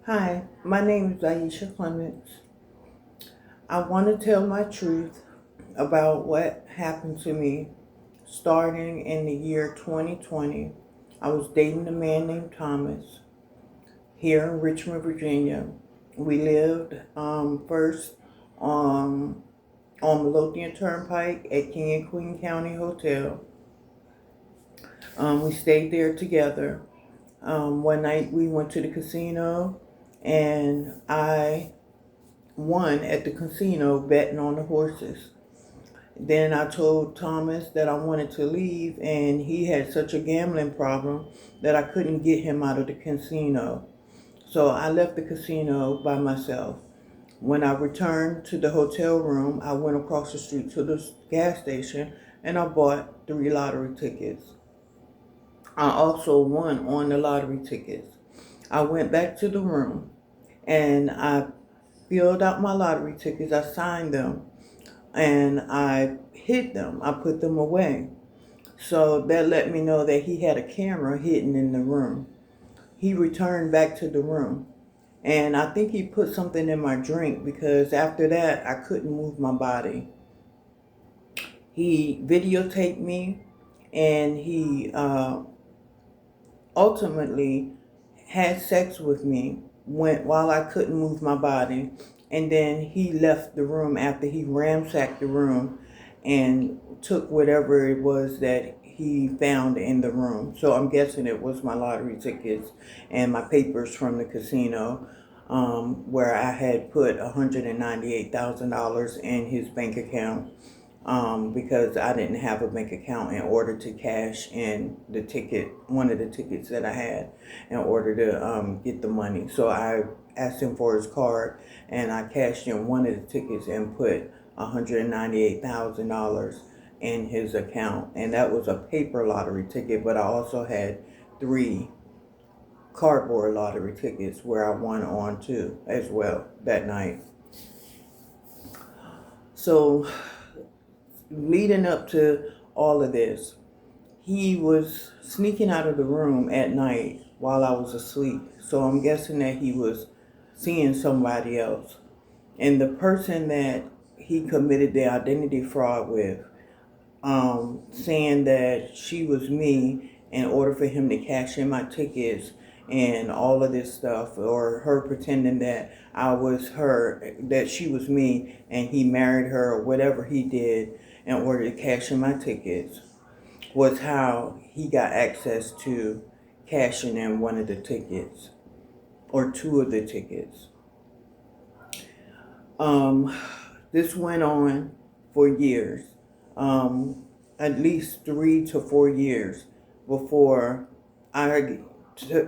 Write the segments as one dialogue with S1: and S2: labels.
S1: Hi, my name is Aisha Clements. I want to tell my truth about what happened to me starting in the year 2020. I was dating a man named Thomas here in Richmond, Virginia. We lived first on Midlothian Turnpike at King and Queen County Hotel. We stayed there together. One night we went to the casino and I won at the casino betting on the horses. Then I told Thomas that I wanted to leave, and he had such a gambling problem that I couldn't get him out of the casino. So I left the casino by myself. When I returned to the hotel room, I went across the street to the gas station and I bought 3 lottery tickets. I also won on the lottery tickets. I went back to the room and I filled out my lottery tickets. I signed them and I hid them. I put them away. So that let me know that he had a camera hidden in the room. He returned back to the room. And I think he put something in my drink because after that, I couldn't move my body. He videotaped me and he ultimately had sex with me while I couldn't move my body. And then he left the room after he ransacked the room and took whatever it was that he found in the room. So I'm guessing it was my lottery tickets and my papers from the casino, where I had put $198,000 in his bank account, because I didn't have a bank account in order to cash in the ticket, one of the tickets that I had, in order to get the money. So I asked him for his card and I cashed in one of the tickets and put $198,000 in his account. And that was a paper lottery ticket, but I also had 3 cardboard lottery tickets where I won on too as well that night. So leading up to all of this, he was sneaking out of the room at night while I was asleep. So I'm guessing that he was seeing somebody else. And the person that he committed the identity fraud with, saying that she was me in order for him to cash in my tickets and all of this stuff, or her pretending that I was her, that she was me, and he married her, or whatever he did in order to cash in my tickets, was how he got access to cashing in one of the tickets, or 2 of the tickets. Um, this went on for years, at least 3 to 4 years before I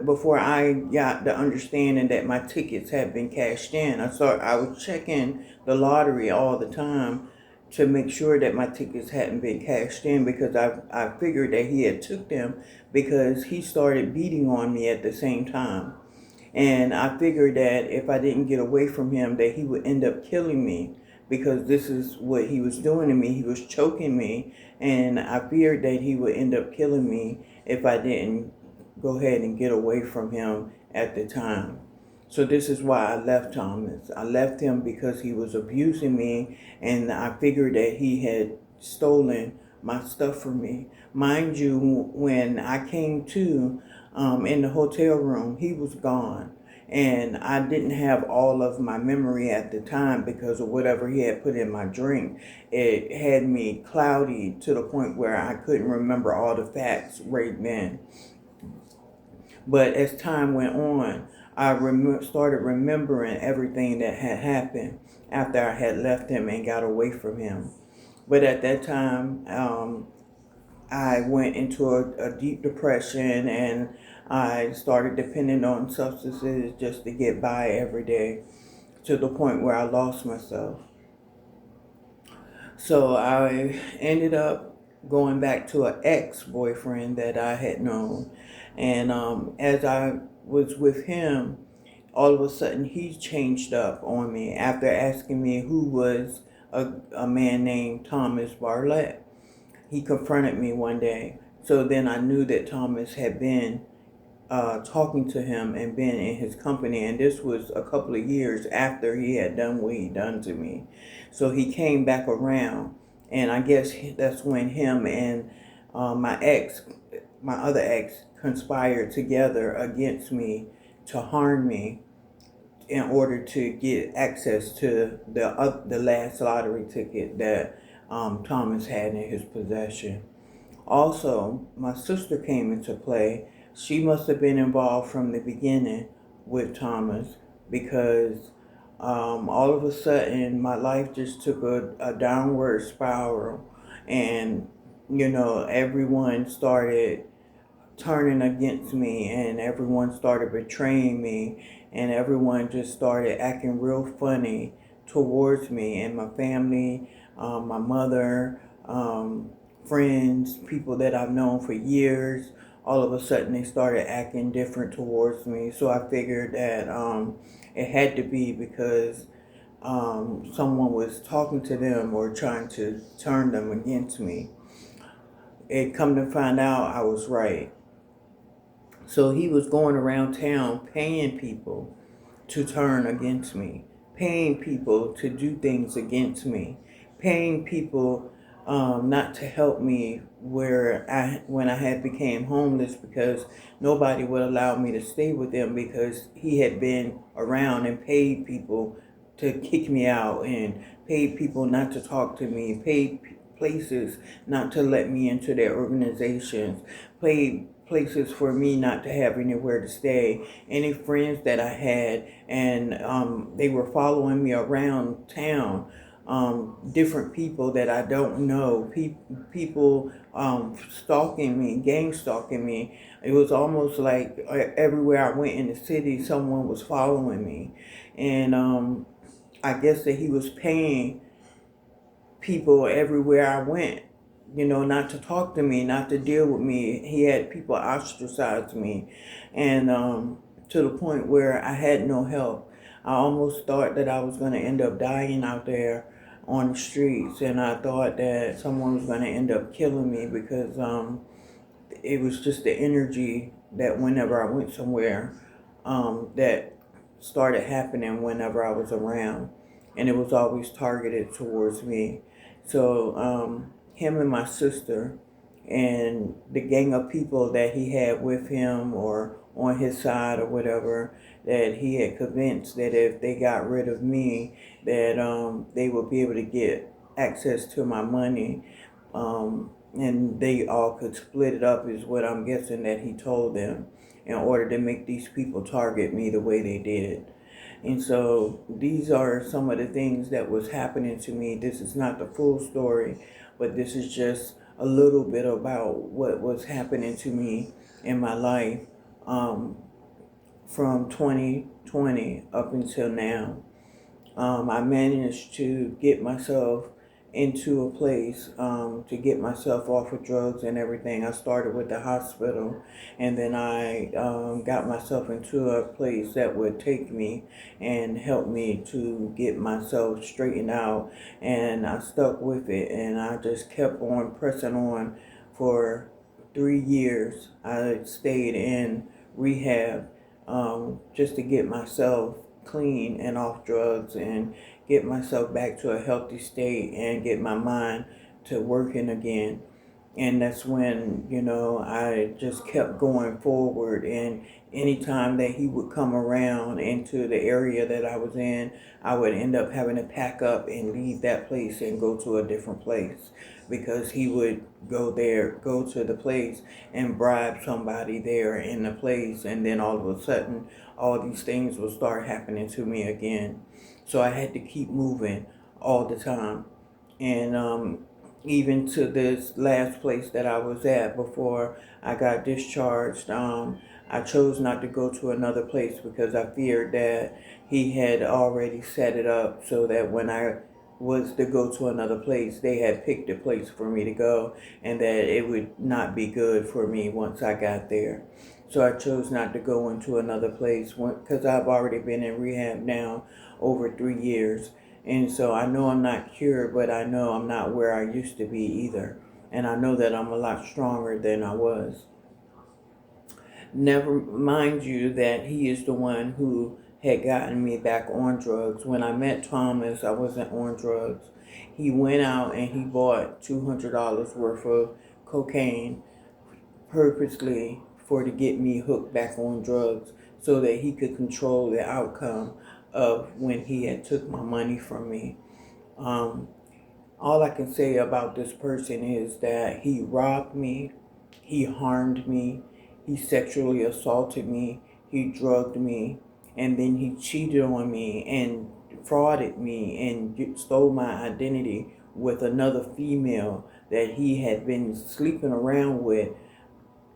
S1: before I got the understanding that my tickets had been cashed in. I was checking the lottery all the time to make sure that my tickets hadn't been cashed in, because I figured that he had took them because he started beating on me at the same time. And I figured that if I didn't get away from him, that he would end up killing me, because this is what he was doing to me. He was choking me, and I feared that he would end up killing me if I didn't go ahead and get away from him at the time. So this is why I left Thomas. I left him because he was abusing me, and I figured that he had stolen my stuff from me. Mind you, when I came to in the hotel room, he was gone. And I didn't have all of my memory at the time because of whatever he had put in my drink. It had me cloudy to the point where I couldn't remember all the facts right then. But as time went on, I started remembering everything that had happened after I had left him and got away from him. But at that time, I went into a deep depression, and I started depending on substances just to get by every day, to the point where I lost myself. So I ended up going back to an ex-boyfriend that I had known. And as I was with him, all of a sudden he changed up on me after asking me who was a man named Thomas Barlett. He confronted me one day. So then I knew that Thomas had been talking to him and being in his company. And this was a couple of years after he had done what he done to me. So he came back around, and I guess that's when him and my other ex, conspired together against me to harm me in order to get access to the last lottery ticket that Thomas had in his possession. Also, my sister came into play. She must have been involved from the beginning with Thomas because all of a sudden my life just took a downward spiral, and everyone started turning against me, and everyone started betraying me, and everyone just started acting real funny towards me and my family, my mother, friends, people that I've known for years. All of a sudden they started acting different towards me. So I figured that it had to be because someone was talking to them or trying to turn them against me. It come to find out I was right. So he was going around town paying people to turn against me, paying people to do things against me, paying people not to help me when I had became homeless because nobody would allow me to stay with them because he had been around and paid people to kick me out and paid people not to talk to me, paid places not to let me into their organizations, paid places for me not to have anywhere to stay. Any friends that I had, and they were following me around town. Different people that I don't know, people stalking me, gang stalking me. It was almost like everywhere I went in the city, someone was following me. And I guess that he was paying people everywhere I went, not to talk to me, not to deal with me. He had people ostracize me, and to the point where I had no help. I almost thought that I was going to end up dying out there on the streets, and I thought that someone was going to end up killing me because it was just the energy that whenever I went somewhere that started happening whenever I was around, and it was always targeted towards me. So him and my sister and the gang of people that he had with him or on his side or whatever, that he had convinced that if they got rid of me, that they would be able to get access to my money, and they all could split it up, is what I'm guessing that he told them, in order to make these people target me the way they did. And so these are some of the things that was happening to me. This is not the full story, but this is just a little bit about what was happening to me in my life from 2020 up until now. I managed to get myself into a place to get myself off of drugs and everything. I started with the hospital, and then I got myself into a place that would take me and help me to get myself straightened out, and I stuck with it, and I just kept on pressing on for 3 years. I stayed in rehab just to get myself clean and off drugs and get myself back to a healthy state and get my mind to working again. And that's when, I just kept going forward. And anytime that he would come around into the area that I was in, I would end up having to pack up and leave that place and go to a different place, because he would go to the place and bribe somebody there in the place. And then all of a sudden, all these things would start happening to me again. So I had to keep moving all the time. And even to this last place that I was at before I got discharged, I chose not to go to another place because I feared that he had already set it up so that when I was to go to another place, they had picked a place for me to go, and that it would not be good for me once I got there. So I chose not to go into another place because I've already been in rehab now over 3 years. And so I know I'm not cured, but I know I'm not where I used to be either. And I know that I'm a lot stronger than I was. Never mind you that he is the one who had gotten me back on drugs. When I met Thomas, I wasn't on drugs. He went out and he bought $200 worth of cocaine purposely for to get me hooked back on drugs so that he could control the outcome of when he had took my money from me. Um, all I can say about this person is that he robbed me, he harmed me, he sexually assaulted me, he drugged me, and then he cheated on me and frauded me and stole my identity with another female that he had been sleeping around with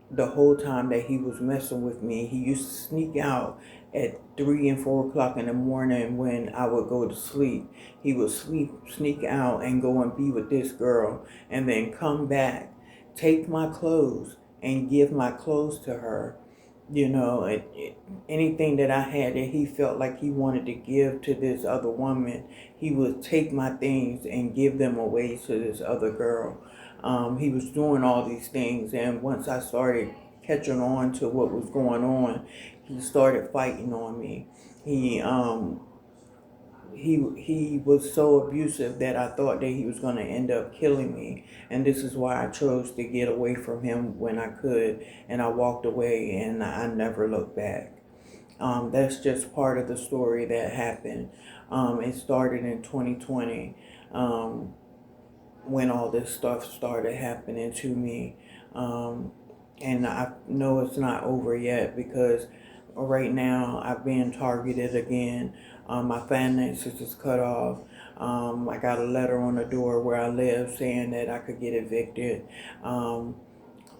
S1: the whole time that he was messing with me. He used to sneak out at 3 and 4 o'clock in the morning when I would go to sleep. He would sneak out and go and be with this girl and then come back, take my clothes and give my clothes to her. You know, anything that I had that he felt like he wanted to give to this other woman, he would take my things and give them away to this other girl. He was doing all these things, and once I started catching on to what was going on, he started fighting on me. He um, he was so abusive that I thought that he was going to end up killing me. And this is why I chose to get away from him when I could. And I walked away and I never looked back. That's just part of the story that happened. It started in 2020 when all this stuff started happening to me. And I know it's not over yet because right now I've been targeted again. My finances is cut off. I got a letter on the door where I live saying that I could get evicted.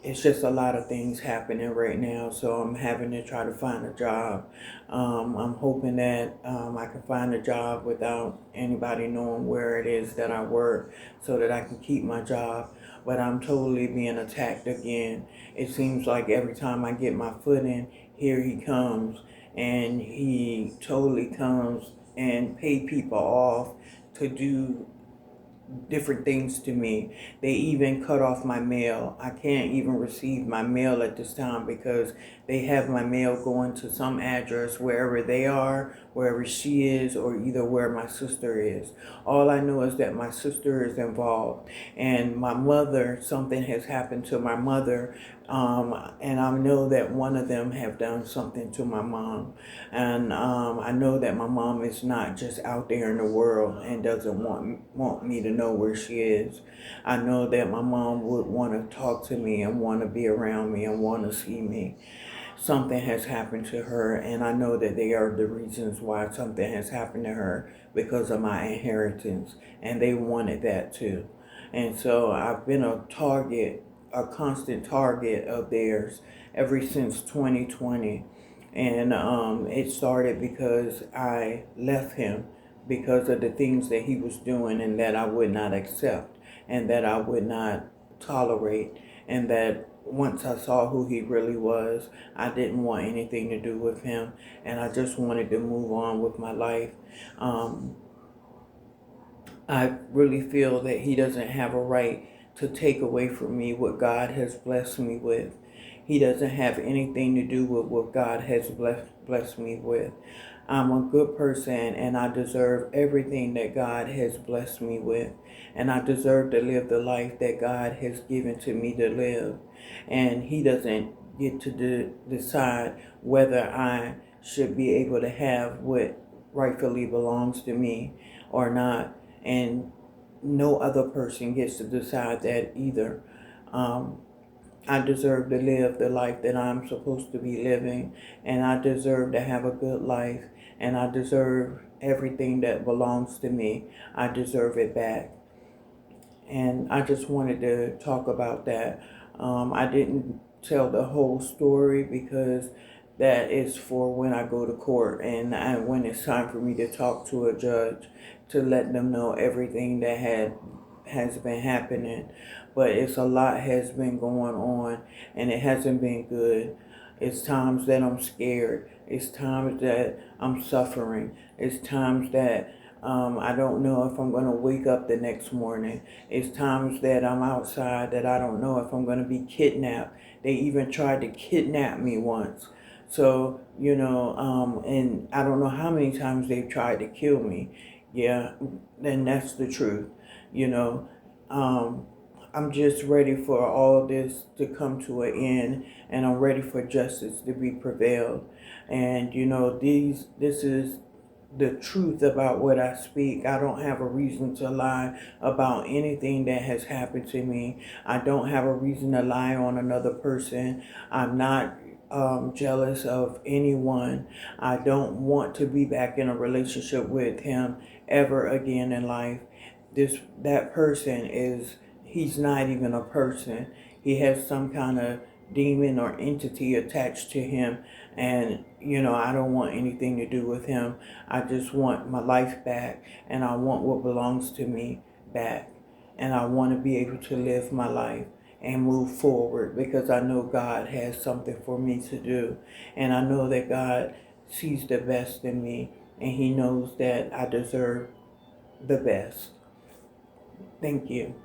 S1: It's just a lot of things happening right now, so I'm having to try to find a job. I'm hoping that I can find a job without anybody knowing where it is that I work so that I can keep my job. But I'm totally being attacked again. It seems like every time I get my foot in, here he comes. And he totally comes and pay people off to do different things to me. They even cut off my mail. I can't even receive my mail at this time because they have my mail going to some address wherever they are, wherever she is, or either where my sister is. All I know is that my sister is involved and my mother, something has happened to my mother. And I know that one of them have done something to my mom. And I know that my mom is not just out there in the world and doesn't want me to know where she is. I know that my mom would want to talk to me and want to be around me and want to see me. Something has happened to her, and I know that they are the reasons why something has happened to her because of my inheritance, and they wanted that too. And so I've been a constant target of theirs ever since 2020. And it started because I left him because of the things that he was doing and that I would not accept and that I would not tolerate. And that once I saw who he really was, I didn't want anything to do with him. And I just wanted to move on with my life. I really feel that he doesn't have a right to take away from me what God has blessed me with. He doesn't have anything to do with what God has blessed me with. I'm a good person and I deserve everything that God has blessed me with. And I deserve to live the life that God has given to me to live. And he doesn't get to decide whether I should be able to have what rightfully belongs to me or not. And no other person gets to decide that either. I deserve to live the life that I'm supposed to be living, and I deserve to have a good life, and I deserve everything that belongs to me. I deserve it back. And I just wanted to talk about that. I didn't tell the whole story because that is for when I go to court and when it's time for me to talk to a judge to let them know everything that has been happening. But it's a lot has been going on and it hasn't been good. It's times that I'm scared. It's times that I'm suffering. It's times that I don't know if I'm going to wake up the next morning. It's times that I'm outside that I don't know if I'm going to be kidnapped They even tried to kidnap me once. So, and I don't know how many times they've tried to kill me. Yeah, and that's the truth. You know, um, I'm just ready for all this to come to an end, and I'm ready for justice to be prevailed. And this is the truth about what I speak. I don't have a reason to lie about anything that has happened to me. I don't have a reason to lie on another person. I'm not jealous of anyone. I don't want to be back in a relationship with him ever again in life. That person he's not even a person. He has some kind of demon or entity attached to him, and I don't want anything to do with him. I just want my life back, and I want what belongs to me back, and I want to be able to live my life and move forward, because I know God has something for me to do, and I know that God sees the best in me, and he knows that I deserve the best. Thank you.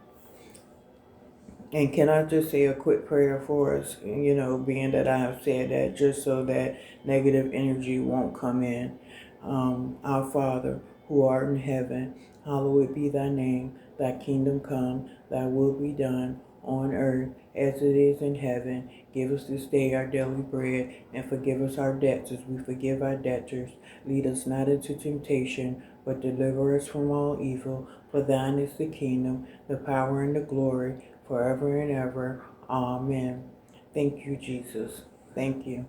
S1: And can I just say a quick prayer for us, being that I have said that, just so that negative energy won't come in. Our Father, who art in heaven, hallowed be thy name. Thy kingdom come, thy will be done on earth as it is in heaven. Give us this day our daily bread, and forgive us our debts as we forgive our debtors. Lead us not into temptation, but deliver us from all evil. For thine is the kingdom, the power, and the glory, forever and ever. Amen. Thank you, Jesus. Thank you.